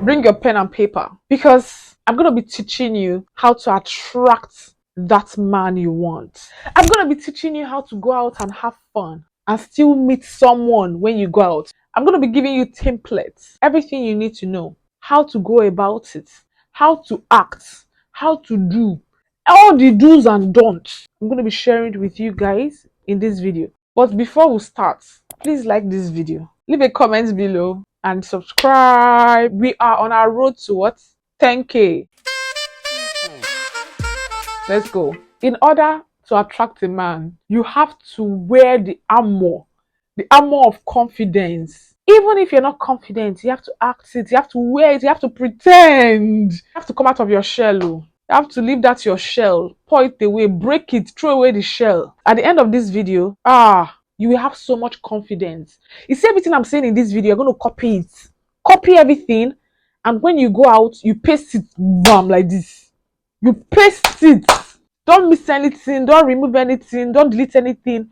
Bring your pen and paper because I'm going to be teaching you how to attract that man you want. I'm going to be teaching you how to go out and have fun and still meet someone when you go out. I'm going to be giving you templates, everything you need to know, how to go about it, how to act, how to do, all the do's and don'ts. I'm going to be sharing it with you guys in this video. But before we start, please like this video, leave a comment below, and subscribe. We are on our road to what? 10K. Let's go. In order to attract a man, you have to wear the armor of confidence. Even if you're not confident, you have to act it, you have to wear it, you have to pretend. You have to come out of your shell. You have to leave that your shell, pour it away, break it, throw away the shell. At the end of this video, you will have so much confidence. You see everything I'm saying in this video, you're going to copy it. Copy everything, and when you go out, you paste it, bam, like this. You paste it. Don't miss anything, don't remove anything, don't delete anything.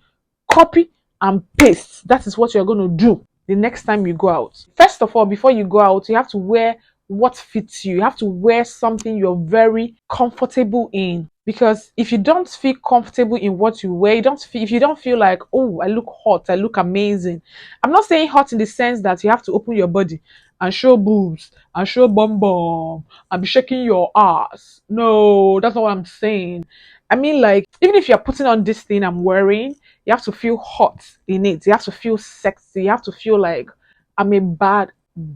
Copy and paste. That is what you're going to do the next time you go out. First of all, before you go out, you have to wear what fits you. You have to wear something you're very comfortable in. Because if you don't feel comfortable in what you wear, if you don't feel like, oh, I look hot, I look amazing. I'm not saying hot in the sense that you have to open your body and show boobs and show bum bum and be shaking your ass. No, that's not what I'm saying. I mean, like, even if you're putting on this thing I'm wearing, you have to feel hot in it. You have to feel sexy. You have to feel like I'm a bad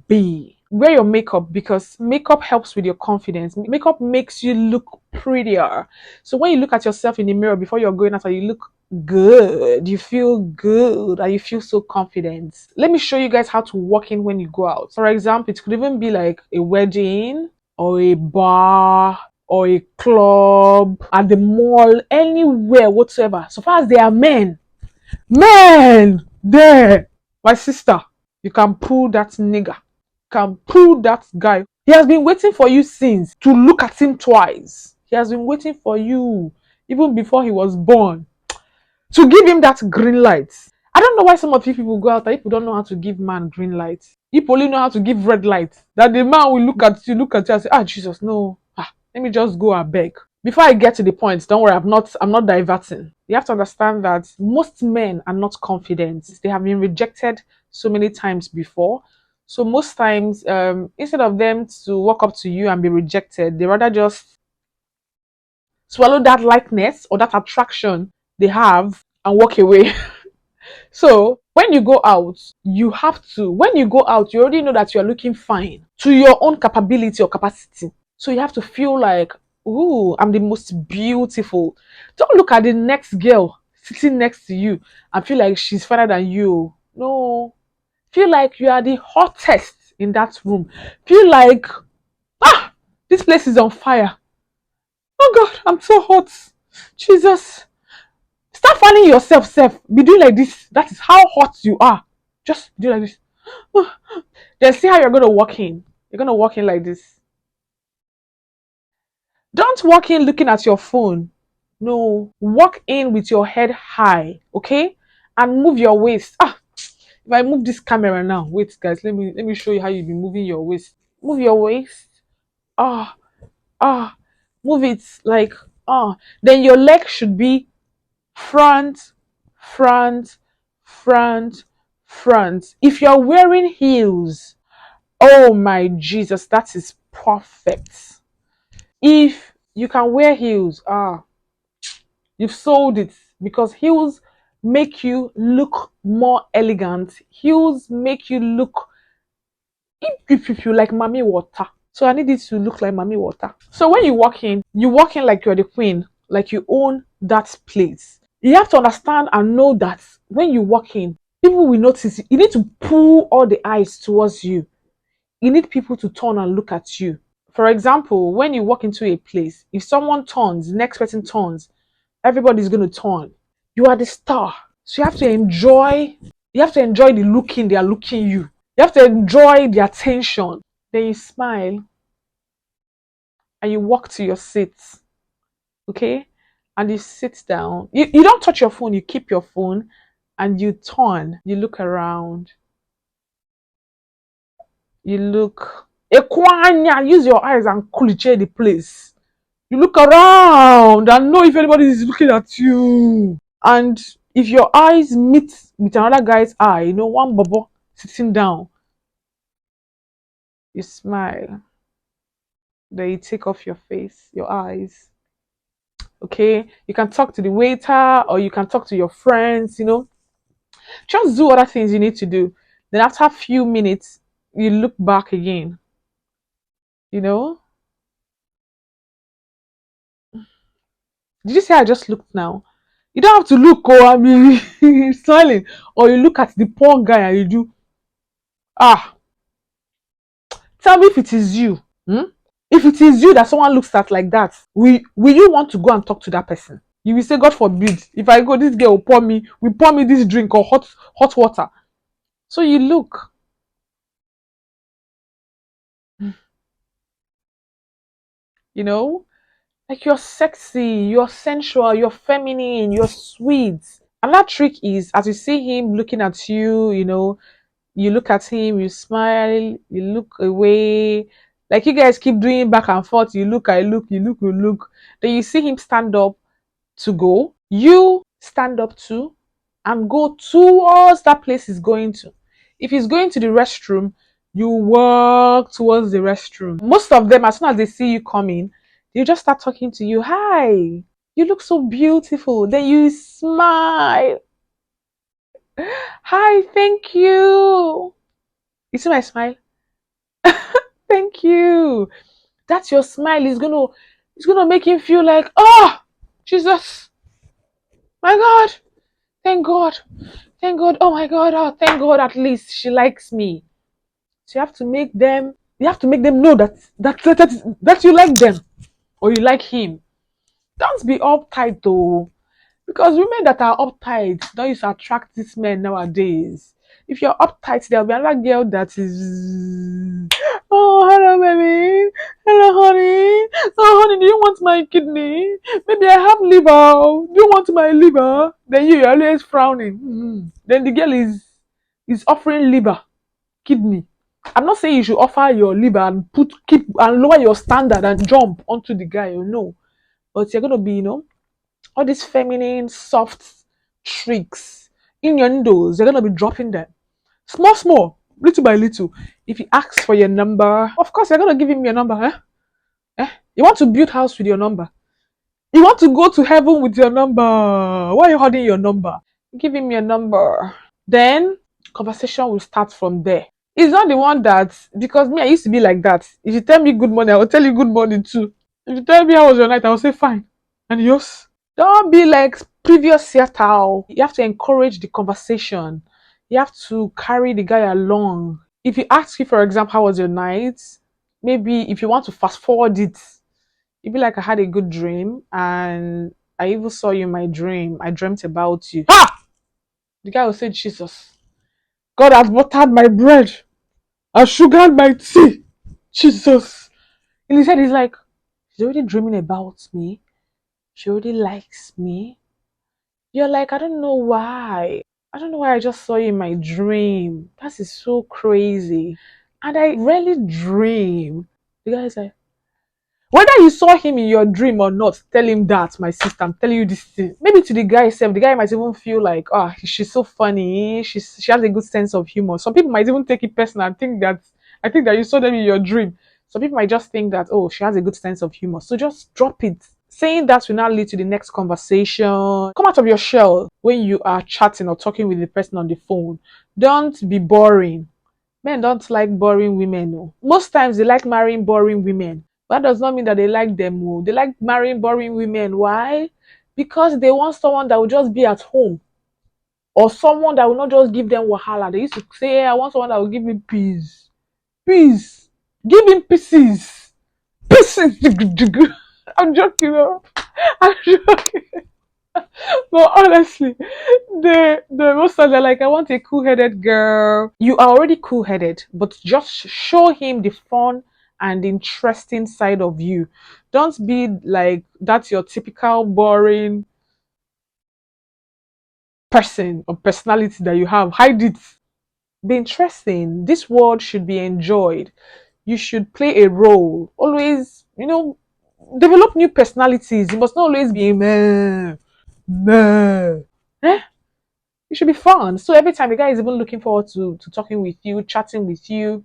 bee. Wear your makeup because makeup helps with your confidence. Makeup makes you look prettier. So when you look at yourself in the mirror before you're going out, you look good. You feel good and you feel so confident. Let me show you guys how to walk in when you go out. For example, it could even be like a wedding or a bar or a club, at the mall, anywhere whatsoever. So far as they are men there, my sister, you can pull that nigga, can pull that guy. He has been waiting for you since to look at him twice. He has been waiting for you even before he was born to give him that green light. I don't know why some of you people go out and people don't know how to give man green light. You only know how to give red light. That the man will look at you and say, Jesus, no. Let me just go and beg. Before I get to the point, don't worry, I'm not diverting. You have to understand that most men are not confident. They have been rejected so many times before. So most times, instead of them to walk up to you and be rejected, they rather just swallow that likeness or that attraction they have and walk away. So when you go out, when you go out, you already know that you're looking fine to your own capability or capacity. So you have to feel like, ooh, I'm the most beautiful. Don't look at the next girl sitting next to you and feel like she's finer than you. No. Feel like you are the hottest in that room. Feel like, this place is on fire. Oh God, I'm so hot. Jesus. Start fanning yourself, self. Be doing like this. That is how hot you are. Just do like this. Then see how you're going to walk in. You're going to walk in like this. Don't walk in looking at your phone. No, walk in with your head high, okay? And move your waist. If I move this camera now, wait guys, let me show you how you be moving your waist. Move your waist. Ah, move it like Then your leg should be front, front, front, front. If you're wearing heels, oh my Jesus, that is perfect. If you can wear heels, you've sold it, because heels make you look more elegant. Heels make you look if you like mommy water. So I need it to look like mommy water. So when you walk in like you're the queen, like you own that place. You have to understand and know that when you walk in, people will notice. You need to pull all the eyes towards you. You need people to turn and look at you. For example, when you walk into a place, if someone turns, the next person turns, everybody's going to turn. You are the star. So you have to enjoy the looking they are looking you. You have to enjoy the attention. Then you smile and you walk to your seat. Okay? And you sit down. You don't touch your phone, you keep your phone and you turn. You look around. You look Ekwanya, use your eyes and kuliche the place. You look around and know if anybody is looking at you. And if your eyes meet with another guy's eye, one bobo sitting down, you smile. Then you take off your face, your eyes. Okay? You can talk to the waiter or you can talk to your friends. Just do other things you need to do. Then after a few minutes, you look back again. You know? Did you say I just looked now? You don't have to look, I mean, smiling. Or you look at the poor guy and you do, ah, tell me if it is you. Hmm? If it is you that someone looks at like that, will you want to go and talk to that person? You will say, God forbid, if I go, this girl will pour me this drink or hot water. So you look, you know, like you're sexy, you're sensual, you're feminine, you're sweet. And that trick is, as you see him looking at you, you look at him, you smile, you look away. Like you guys keep doing back and forth. You look, I look, you look, you look. Then you see him stand up to go. You stand up too and go towards that place he's going to. If he's going to the restroom, you walk towards the restroom. Most of them, as soon as they see you coming, they just start talking to you. Hi, you look so beautiful. Then you smile. Hi, thank you. You see my smile? Thank you. That's your smile. It's gonna make him feel like, oh, Jesus, my God, thank God, thank God, oh my God, oh thank God, at least she likes me. So you have to make them know that you like them or you like him. Don't be uptight though. Because women that are uptight don't used to attract these men nowadays. If you're uptight, there'll be another girl that is, oh, hello, baby. Hello, honey. Oh, honey, do you want my kidney? Maybe I have liver. Do you want my liver? Then you're always frowning. Then the girl is offering liver, kidney. I'm not saying you should offer your liver and keep and lower your standard and jump onto the guy. No, but you're gonna be, all these feminine, soft tricks, innuendos, you're gonna be dropping them. Small, small, little by little. If he asks for your number, of course you're gonna give him your number, eh? You want to build house with your number. You want to go to heaven with your number. Why are you holding your number? Give him your number. Then conversation will start from there. It's not the one that, because me, I used to be like that. If you tell me good morning, I will tell you good morning too. If you tell me how was your night, I will say fine. And yours? Don't be like previous Seattle. You have to encourage the conversation. You have to carry the guy along. If he asks you, for example, how was your night? Maybe if you want to fast forward it, you'd be like, I had a good dream and I even saw you in my dream. I dreamt about you. Ah! The guy will say, Jesus, God has buttered my bread and sugared my tea. Jesus. In his head, he's like, she's already dreaming about me. She already likes me. You're like, I don't know why. I don't know why I just saw you in my dream. That is so crazy. And I rarely dream. The guy is like, whether you saw him in your dream or not, tell him that, my sister. I'm telling you this thing. Maybe to the guy itself, the guy might even feel like, she's so funny. She has a good sense of humor. Some people might even take it personal and I think that you saw them in your dream. Some people might just think that, oh, she has a good sense of humor. So just drop it. Saying that will now lead to the next conversation. Come out of your shell when you are chatting or talking with the person on the phone. Don't be boring. Men don't like boring women. No. Most times they like marrying boring women. That does not mean that they like them. Oh. They like marrying boring women. Why? Because they want someone that will just be at home. Or someone that will not just give them wahala. They used to say, I want someone that will give me peace. Peace. Give him pieces. Pieces. I'm joking. I'm joking. But honestly, the most times they're like, I want a cool-headed girl. You are already cool-headed, but just show him the fun and interesting side of you. Don't be like that's your typical boring person or personality that you have. Hide it. Be interesting. This world should be enjoyed. you should play a role. Always, develop new personalities. You must not always be meh, meh. Eh? It should be fun. So every time the guy is even looking forward to talking with you, chatting with you,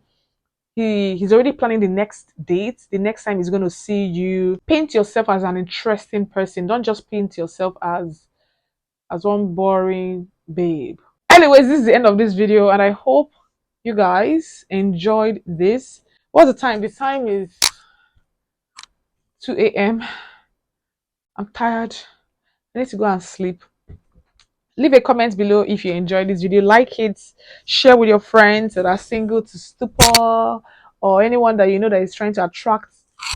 he's already planning the next date, the next time he's going to see you. Paint yourself as an interesting person. Don't just paint yourself as one boring babe. Anyways, this is the end of this video, and I hope you guys enjoyed this. What's the time? The time is 2 a.m. I'm tired. I need to go and sleep. Leave a comment below if you enjoyed this video. Like it, share with your friends that are single to stupor, or anyone that you know that is trying to attract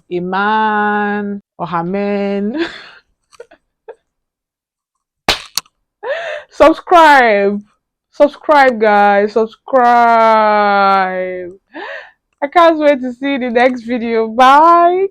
a man or her man. Subscribe. Subscribe, guys. Subscribe. I can't wait to see the next video. Bye.